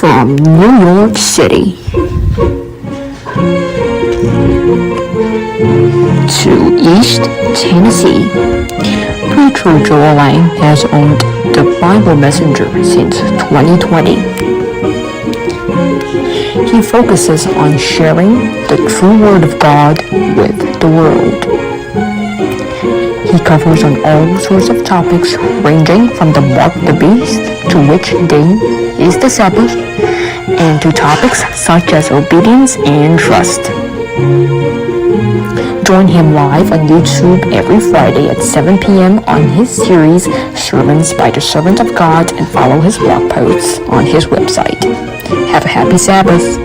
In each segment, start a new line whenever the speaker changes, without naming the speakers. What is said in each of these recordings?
From New York City to East Tennessee, Preacher Joel Lang has owned the Bible Messenger since 2020. He focuses on sharing the true Word of God with the world. He covers on all sorts of topics ranging from the mark of the beast to which day is the Sabbath, and to topics such as obedience and trust. Join him live on YouTube every Friday at 7 p.m. on his series Sermons by the Servant of God, and follow his blog posts on his website. Have a happy Sabbath.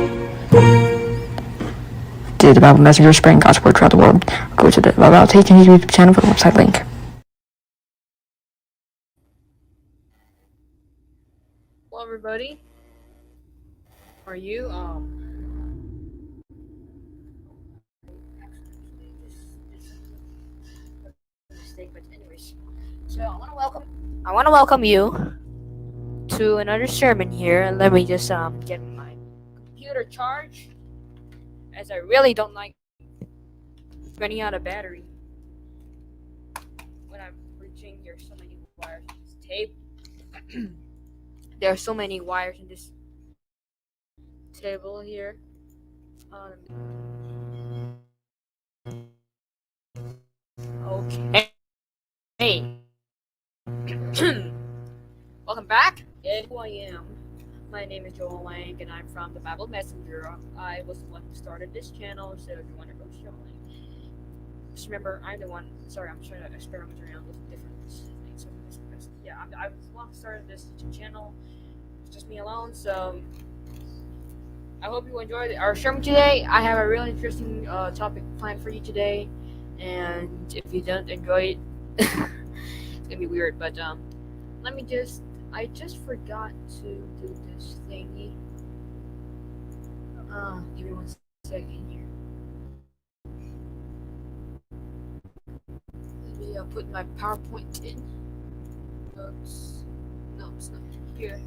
Did the Bible Messenger spreading God's word throughout the world? Go to the LVASS YouTube channel for the website link.
Hello everybody. How are you? Mistake, but anyways. So I wanna welcome you to another sermon here, and let me just get my computer charged, as I really don't like running out of battery when I'm reaching. There's so many wires in this tape. There are so many wires in this table here. Okay. Hey. Welcome back. And who I am. My name is Joel Lang, and I'm from the Bible Messenger. I was the one who started this channel, so if you want to go Joel Lang, just remember, I'm the one. Sorry, I'm trying to experiment around with different things. So yeah, I was the one who started this YouTube channel. It's just me alone, so I hope you enjoyed our sermon today. I have a really interesting topic planned for you today, and if you don't enjoy it, it's gonna be weird. But I just forgot to do this thingy. Give me 1 second here. Let me put my PowerPoint in. Oops. No, it's not here.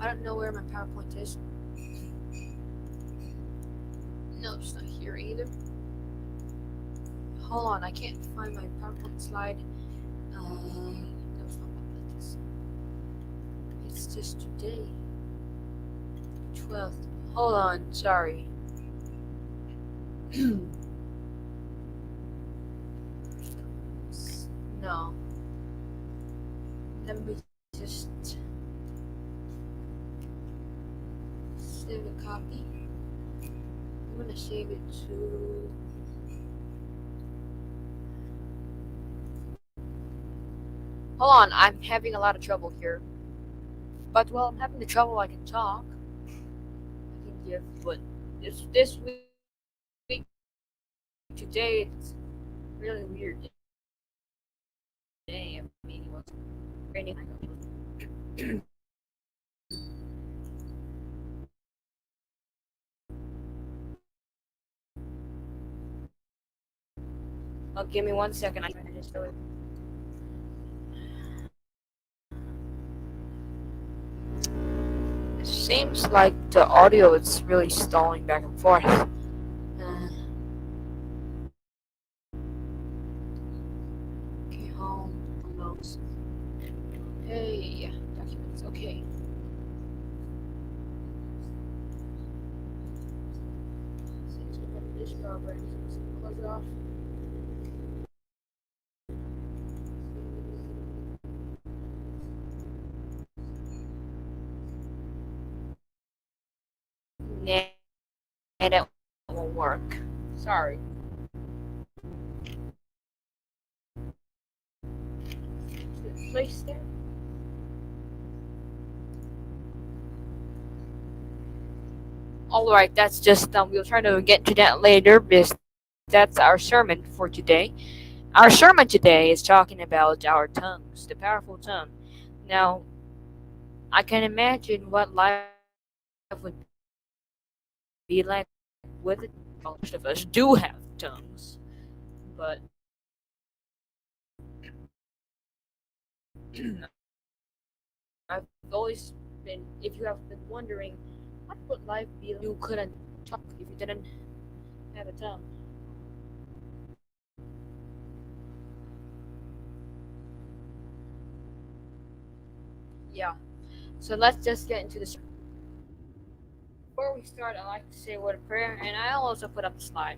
I don't know where my PowerPoint is. No, it's not here either. Hold on, I can't find my PowerPoint slide. No, it's not like this. It's just today. 12th. Hold on, sorry. No. Let me just save a copy. I'm gonna save it to hold on, I'm having a lot of trouble here. But while I'm having the trouble, I can talk. I can give, but this week today it's really weird day. I mean, it was raining. Oh, give me 1 second. I just do it. It seems like the audio is really stalling back and forth. Okay, home, notes. Hey, documents. Okay. Seems we have this job ready. So close it off. Nah, that won't work. Sorry. Place there. Alright, that's just we'll try to get to that later, because that's our sermon for today. Our sermon today is talking about our tongues, the powerful tongue. Now, I can imagine what life would be like with it. Most of us do have tongues, but I've always been, if you have been wondering, what would life be like if you couldn't talk, if you didn't have a tongue? Yeah. So let's just get into this. Before we start, I like to say a word of prayer, and I also put up the slide.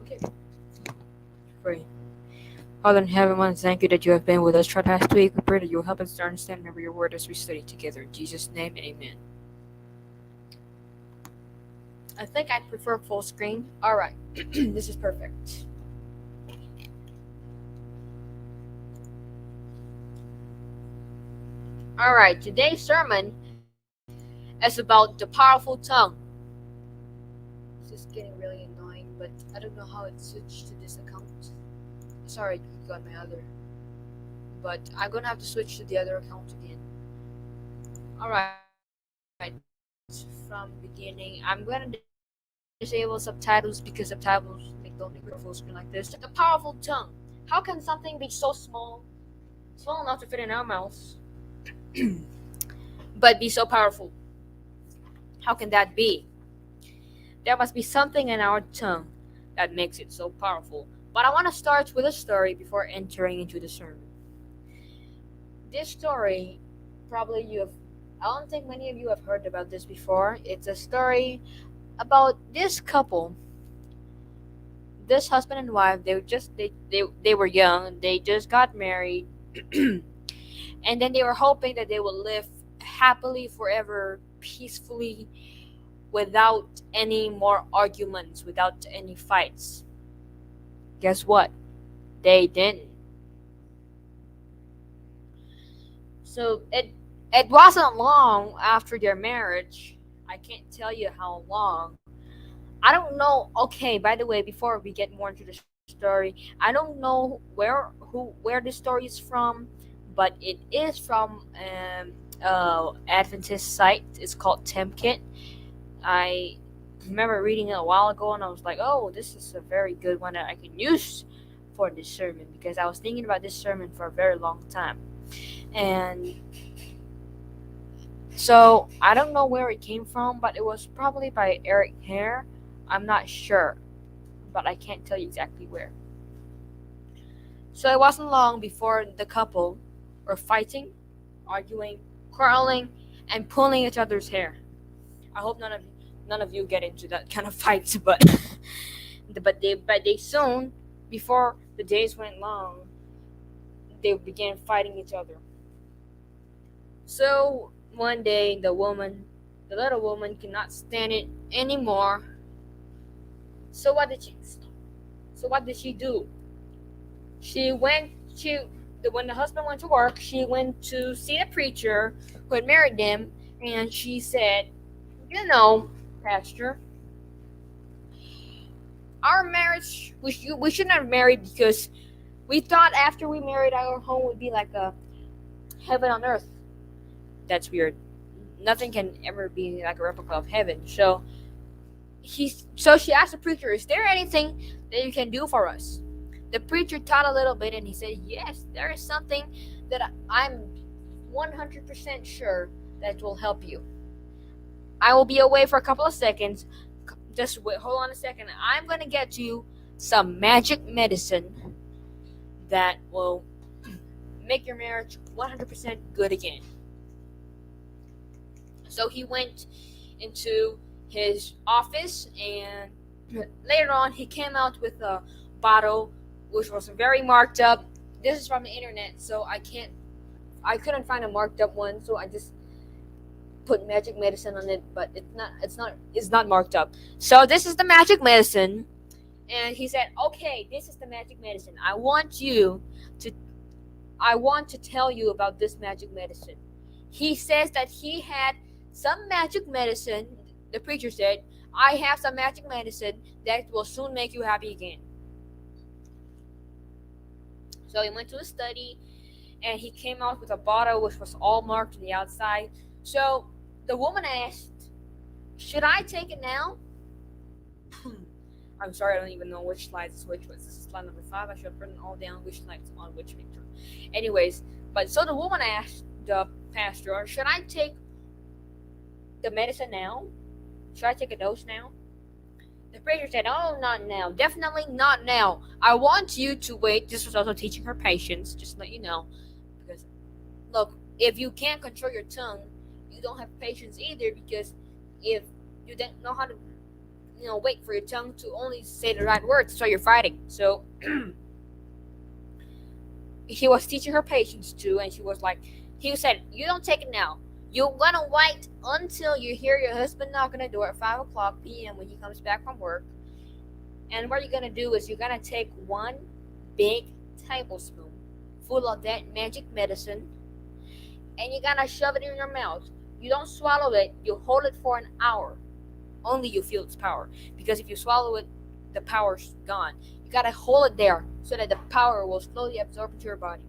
Okay. Pray. Father in heaven, I thank you that you have been with us throughout past week. We pray that you will help us to understand and remember your word as we study together. In Jesus' name, amen. I think I prefer full screen. Alright, this is perfect. Alright, today's sermon is about the powerful tongue. This is getting really annoying, but I don't know how it switched to this account. Sorry, you got my other. But I'm gonna have to switch to the other account again. Alright, from beginning, I'm gonna disable subtitles because subtitles don't make full screen like this. The powerful tongue. How can something be so small enough to fit in our mouths, but be so powerful? How can that be? There must be something in our tongue that makes it so powerful. But I want to start with a story before entering into the sermon. This story, probably I don't think many of you have heard about this before. It's a story about this couple, this husband and wife. They were young. They just got married, and then they were hoping that they would live happily forever, peacefully, without any more arguments, without any fights. Guess what? They didn't. So it wasn't long after their marriage. I can't tell you how long. I don't know. Okay, by the way, before we get more into the story, I don't know where the story is from, but it is from Adventist site. It's called Temkit. I remember reading it a while ago, and I was like, "Oh, this is a very good one that I can use for this sermon," because I was thinking about this sermon for a very long time, and so I don't know where it came from, but it was probably by Eric Hare. I'm not sure, but I can't tell you exactly where. So it wasn't long before the couple were fighting, arguing, quarreling, and pulling each other's hair. I hope none of you get into that kind of fights, but they soon, before the days went long, they began fighting each other. So one day the little woman could not stand it anymore. So what did she do? She went to when the husband went to work, she went to see the preacher who had married them, and she said, Pastor, our marriage, we shouldn't have married because we thought after we married our home would be like a heaven on earth. That's weird. Nothing can ever be like a replica of heaven. So she asked the preacher, "Is there anything that you can do for us?" The preacher thought a little bit and he said, "Yes, there is something that I'm 100% sure that will help you. I will be away for a couple of seconds. Just wait, hold on a second. I'm going to get you some magic medicine that will make your marriage 100% good again." So he went into his office, and later on he came out with a bottle which was very marked up. This is from the internet, so I couldn't find a marked up one, so I just put magic medicine on it, but it's not marked up. So this is the magic medicine, and he said, "Okay, this is the magic medicine. I want to tell you about this magic medicine." He says that he had some magic medicine. The preacher said, "I have some magic medicine that will soon make you happy again." So he went to his study, and he came out with a bottle which was all marked on the outside. So the woman asked, "Should I take it now?" I'm sorry, I don't even know which slide is which was. This is slide number 5. I should have written all down which slide is on which picture. Anyways, but so the woman asked the pastor, "Should I take the medicine now? Should I take a dose now?" The preacher said, "Oh, not now. Definitely not now. I want you to wait." This was also teaching her patience, just to let you know. Because, look, if you can't control your tongue, you don't have patience either. Because if you don't know how to, wait for your tongue to only say the right words, so you're fighting. So he was teaching her patience too, and he said, "You don't take it now. You're gonna wait until you hear your husband knock on the door at 5 o'clock p.m. when he comes back from work. And what you're gonna do is you're gonna take one big tablespoon full of that magic medicine, and you're gonna shove it in your mouth. You don't swallow it. You hold it for an hour. Only you feel its power. Because if you swallow it, the power's gone. You gotta hold it there so that the power will slowly absorb into your body."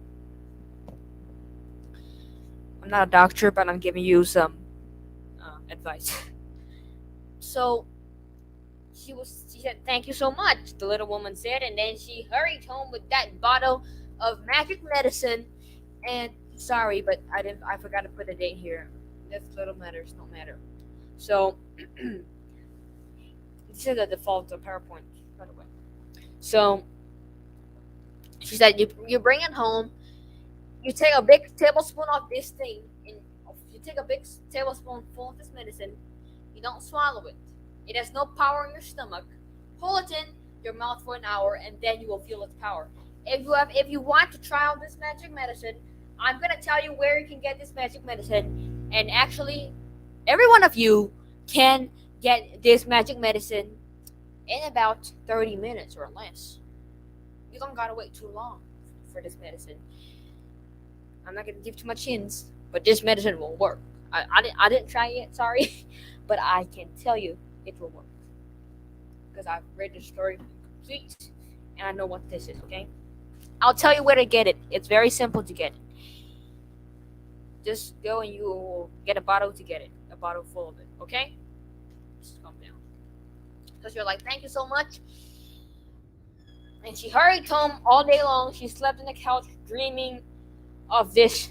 I'm not a doctor, but I'm giving you some advice. So she said, "Thank you so much," the little woman said, and then she hurried home with that bottle of magic medicine. And sorry, but I forgot to put a date here. That's little matters, no matter. So this is the default of PowerPoint, by the way. So she said, you bring it home. You take a big tablespoon of this thing, and you take a big tablespoon full of this medicine. You don't swallow it. It has no power in your stomach. Hold it in your mouth for an hour, and then you will feel its power. If you want to try out this magic medicine, I'm gonna tell you where you can get this magic medicine. And actually, every one of you can get this magic medicine in about 30 minutes or less. You don't gotta wait too long for this medicine. I'm not gonna give too much hints, but this medicine will work. I didn't try it, sorry, but I can tell you it will work because I've read the story complete and I know what this is. Okay, I'll tell you where to get it. It's very simple to get it. Just go and you will get a bottle to get it, a bottle full of it. Okay, just calm down. Because you're like, "Thank you so much." And she hurried home all day long. She slept on the couch dreaming of this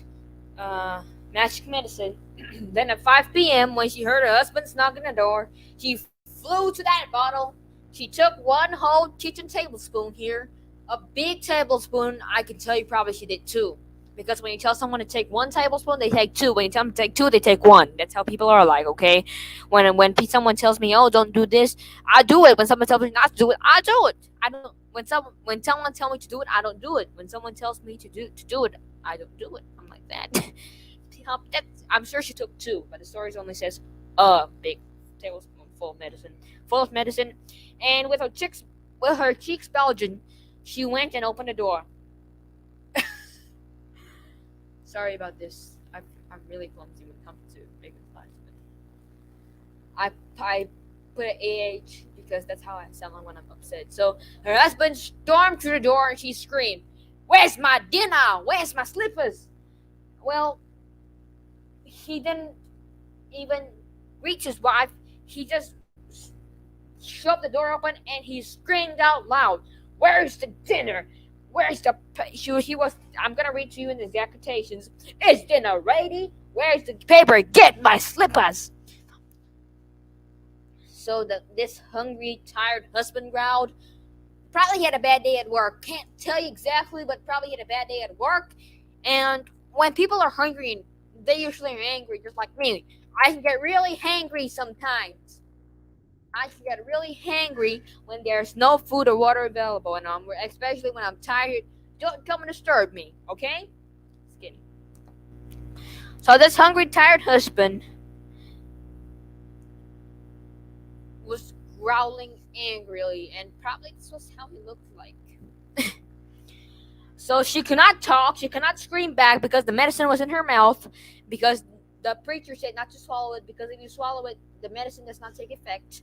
magic medicine. Then at 5 p.m., when she heard her husband's knock on the door, she flew to that bottle. She took one whole kitchen tablespoon here, a big tablespoon. I can tell you probably she did two. Because when you tell someone to take 1 tablespoon, they take two. When you tell them to take two, they take one. That's how people are like, okay? When someone tells me, "Oh, don't do this," I do it. When someone tells me not to do it, I do it. I don't. When someone tells me to do it, I don't do it. When someone tells me to do it, I don't do it. I'm like that. I'm sure she took two, but the story only says a big tablespoon full of medicine, and with her cheeks bulging, she went and opened the door. Sorry about this. I'm really clumsy when it comes to making slides. I put an AH because that's how I sound when I'm upset. So her husband stormed through the door and she screamed, "Where's my dinner? Where's my slippers?" Well, he didn't even reach his wife. He just shoved the door open and he screamed out loud, "Where's the dinner? Where's the..." He was... I'm gonna read to you in the exact quotations. "Is dinner ready? Where's the paper? Get my slippers." So this hungry, tired husband growled. Probably had a bad day at work. Can't tell you exactly, but probably had a bad day at work. And when people are hungry, they usually are angry, just like me. I can get really hangry sometimes. I can get really hangry when there's no food or water available, and especially when I'm tired. Don't come and disturb me, okay? Just kidding. So this hungry, tired husband was growling angrily, and probably this was how he looked like. So she could not talk, she could not scream back because the medicine was in her mouth, because the preacher said not to swallow it, because if you swallow it, the medicine does not take effect.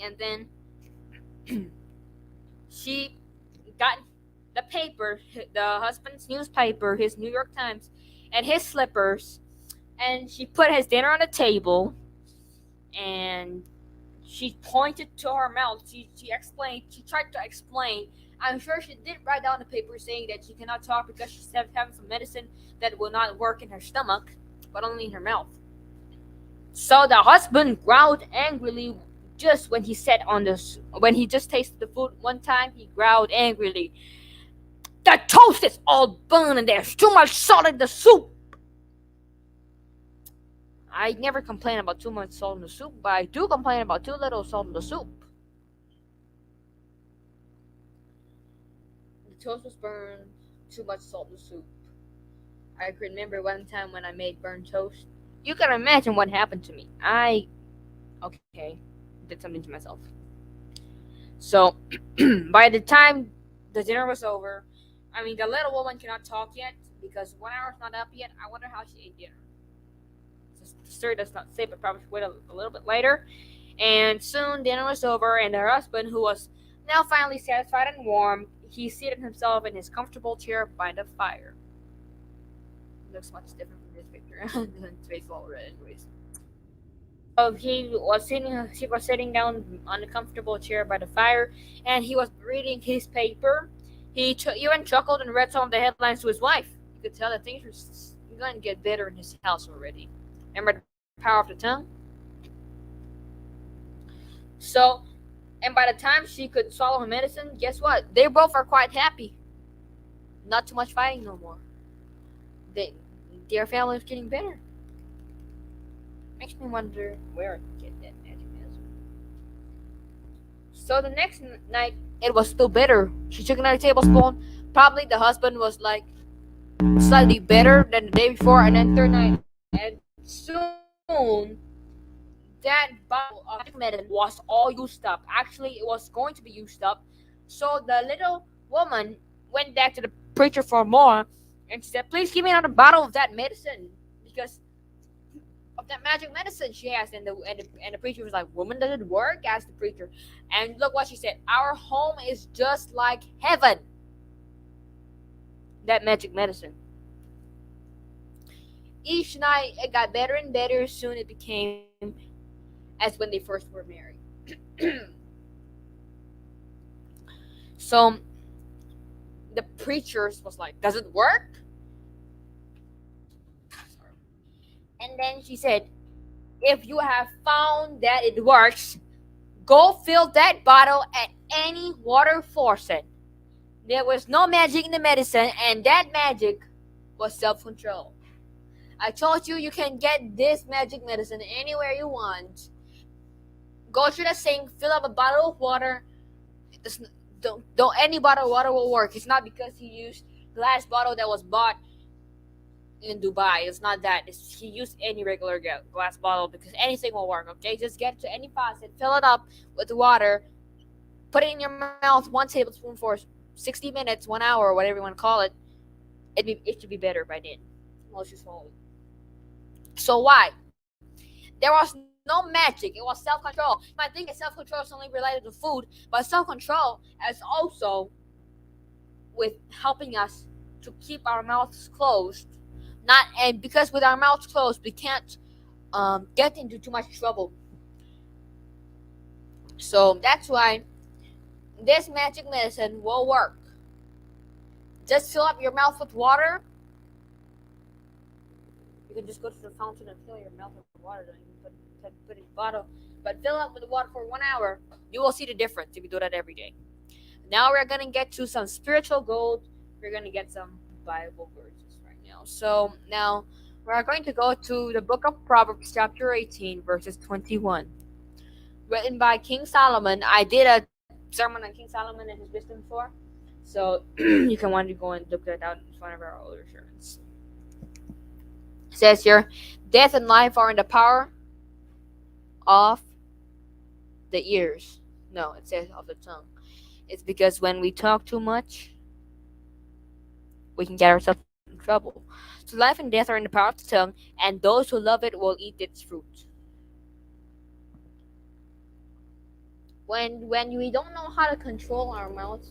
And then She got the paper, the husband's newspaper, his New York Times, and his slippers, and she put his dinner on the table, and she pointed to her mouth. She explained. She tried to explain. I'm sure she did write down the paper saying that she cannot talk because she's having some medicine that will not work in her stomach, but only in her mouth. So the husband growled angrily just when he sat on this. When he just tasted the food one time, he growled angrily. The toast is all burned and there's too much salt in the soup. I never complain about too much salt in the soup, but I do complain about too little salt in the soup. The toast was burned, too much salt in the soup. I can remember one time when I made burnt toast. You can imagine what happened to me. Okay, did something to myself. So, by the time the dinner was over, the little woman cannot talk yet because 1 hour's not up yet. I wonder how she ate dinner. The story does not say, but probably wait a little bit later. And soon dinner was over, and her husband, who was now finally satisfied and warm, he seated himself in his comfortable chair by the fire. It looks much different from this picture. His face is all red, anyways. So he was sitting down on a comfortable chair by the fire, and he was reading his paper. He even chuckled and read some of the headlines to his wife. You could tell that things were going to get better in his house already. Remember the power of the tongue? So, and by the time she could swallow her medicine, guess what? They both are quite happy. Not too much fighting no more. Their family is getting better. Makes me wonder where I can get that magic medicine. So the next night, it was still bitter. She took another tablespoon. Probably the husband was like slightly better than the day before, and then third night. And soon, that bottle of magic medicine was all used up. Actually, it was going to be used up. So the little woman went back to the preacher for more, and she said, "Please give me another bottle of that medicine because of that magic medicine she has." And the preacher was like, "Woman, does it work?" asked the preacher. And look what she said. "Our home is just like heaven." That magic medicine. Each night it got better and better. Soon it became as when they first were married. So the preachers was like, "Does it work?" And then she said, "If you have found that it works, go fill that bottle at any water faucet." There was no magic in the medicine, and that magic was self-control. I told you can get this magic medicine anywhere you want. Go to the sink, fill up a bottle of water. Don't any bottle of water will work. It's not because he used glass bottle that was bought in Dubai. It's not that. He used any regular glass bottle because anything will work. Okay, just get to any faucet, fill it up with water, put it in your mouth, 1 tablespoon for 60 minutes, 1 hour, whatever you want to call it. It should be better by then. Let's just hold it. So why? There was no magic. It was self-control. You might think that self-control is only related to food, but self-control is also with helping us to keep our mouths closed. And because with our mouths closed, we can't get into too much trouble. So that's why this magic medicine will work. Just fill up your mouth with water. You can just go to the fountain and fill your mouth with water. Don't even put it in a bottle. But fill up with the water for 1 hour. You will see the difference if you do that every day. Now we're going to get to some spiritual gold. We're going to get some Bible verses right now. So now we're going to go to the book of Proverbs chapter 18 verses 21. Written by King Solomon. I did a sermon on King Solomon and his wisdom before. So you can want to go and look that out in one of our older sermons. It says here, death and life are in the power of the ears. No, it says of the tongue. It's because when we talk too much, we can get ourselves in trouble. So life and death are in the power of the tongue, and those who love it will eat its fruit. When we don't know how to control our mouth,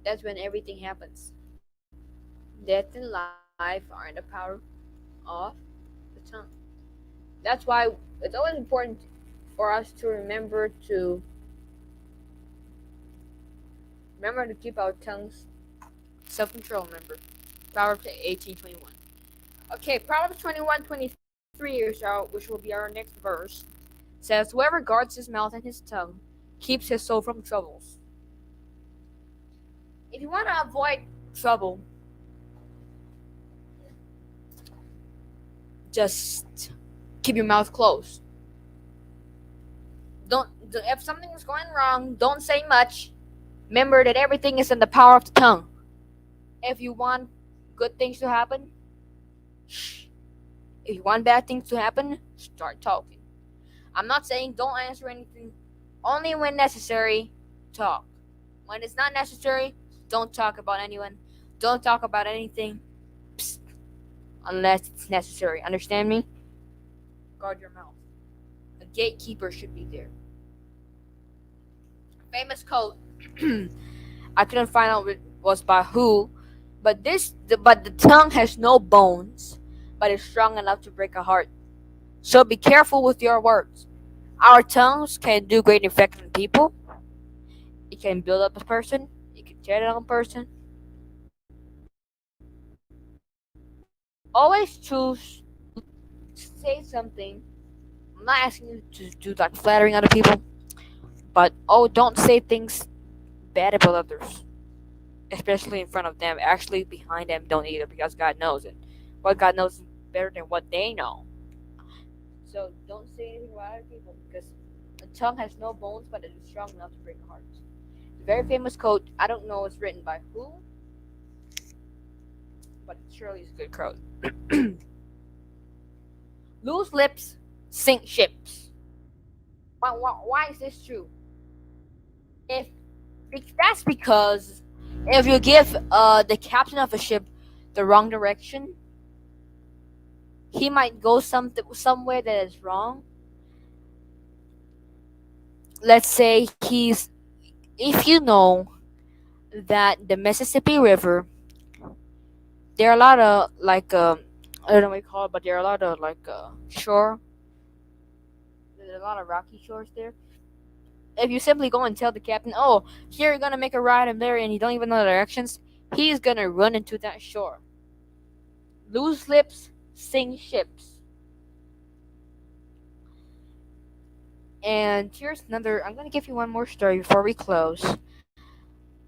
that's when everything happens. Death and life are in the power of the tongue. That's why it's always important for us to remember to keep our tongues self-control. Remember, Proverbs 18:21. Okay, Proverbs 21:23 is out, which will be our next verse. Says, "Whoever guards his mouth and his tongue keeps his soul from troubles." If you want to avoid trouble, just keep your mouth closed. If something is going wrong, don't say much. Remember that everything is in the power of the tongue. If you want good things to happen, shh. If you want bad things to happen, start talking. I'm not saying don't answer anything. Only when necessary, talk. When it's not necessary, don't talk about anyone. Don't talk about anything. Psst, unless it's necessary. Understand me? Guard your mouth. A gatekeeper should be there. Famous quote. I couldn't find out it was by who, but the tongue has no bones, but is strong enough to break a heart. So be careful with your words. Our tongues can do great effect on people. It can build up a person. It can tear down a person. Always choose to say something. I'm not asking you to do like flattering other people, but don't say things bad about others, especially in front of them. Actually, behind them, don't either, because God knows it. What God knows is better than what they know. So don't say anything about other people because the tongue has no bones, but it is strong enough to break a heart. It's a very famous quote. I don't know it's written by who, but it surely is a good quote. Loose lips sink ships. Why is this true? If that's because if you give the captain of a ship the wrong direction, he might go somewhere that is wrong. Let's say if you know that the Mississippi River, there are a lot of I don't know what you call it, but there are a lot of shore. There's a lot of rocky shores there. If you simply go and tell the captain, "Oh, here you're gonna make a right and there," and you don't even know the directions, he's gonna run into that shore. Loose lips sink ships. And here's another. I'm gonna give you one more story before we close.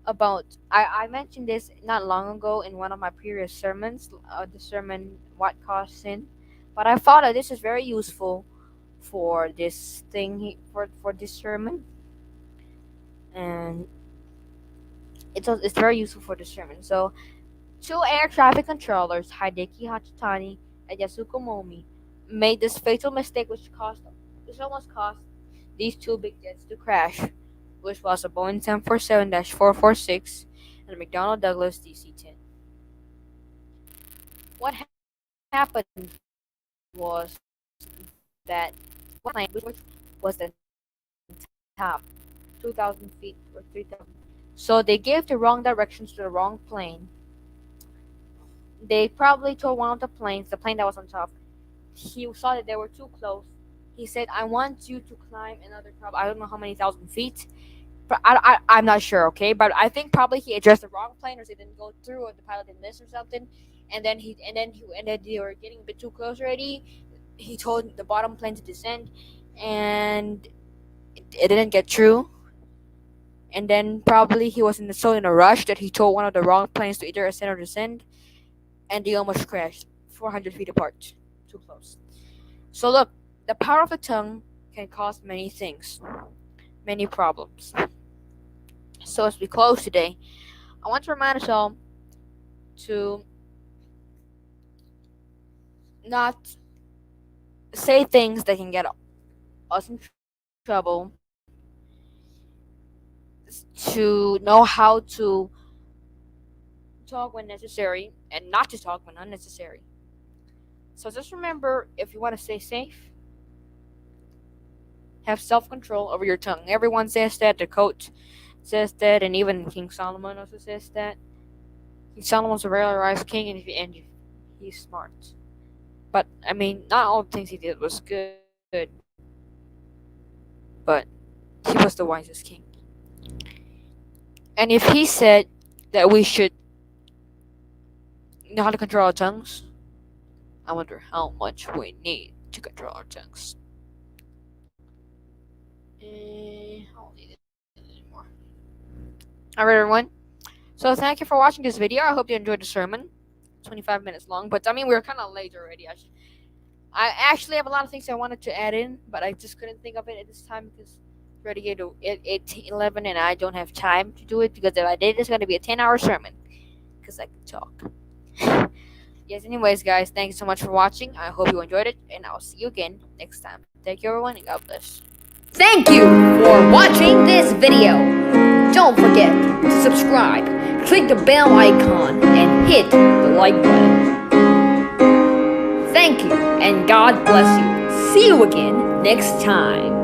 About I mentioned this not long ago in one of my previous sermons, the sermon "What Caused Sin," but I thought that this is very useful for this for this sermon, and it's very useful for the sermon. So, two air traffic controllers, Hideki Hachitani and Yasuko Momi, made this fatal mistake which almost cost these two big jets to crash, which was a Boeing 747-446 and a McDonnell Douglas DC-10. What happened was that one plane, which was the top 2,000 feet or 3,000, so they gave the wrong directions to the wrong plane. They probably told one of the plane that was on top, he saw that they were too close. He said, "I want you to climb another I don't know how many thousand feet." But I'm not sure, okay? But I think probably he addressed the wrong plane, or he didn't go through, or the pilot didn't miss, or something. And then they were getting a bit too close already. He told the bottom plane to descend, and it didn't get through. And then probably he was in a rush that he told one of the wrong planes to either ascend or descend, and they almost crashed 400 feet apart, too close. So look, the power of the tongue can cause many things, many problems. So as we close today, I want to remind us all to not say things that can get us in trouble, to know how to talk when necessary and not to talk when unnecessary. So just remember, if you want to stay safe, have self-control over your tongue. Everyone says that. The coach says that, and even King Solomon also says that. King Solomon's a very wise king, and he's smart. But I mean, not all the things he did was good, but he was the wisest king. And if he said that we should know how to control our tongues, I wonder how much we need to control our tongues. I don't need it anymore. Alright, everyone. So thank you for watching this video. I hope you enjoyed the sermon. 25 minutes long, but I mean we're kind of late already. I actually have a lot of things I wanted to add in, but I just couldn't think of it at this time because it's already 8:11 and I don't have time to do it, because if I did, it's going to be a 10-hour sermon because I can talk. Yes, anyways, guys, thank you so much for watching. I hope you enjoyed it, and I'll see you again next time. Thank you, everyone, and God bless.
Thank you for watching this video. Don't forget to subscribe, click the bell icon, and hit the like button. Thank you, and God bless you. See you again next time.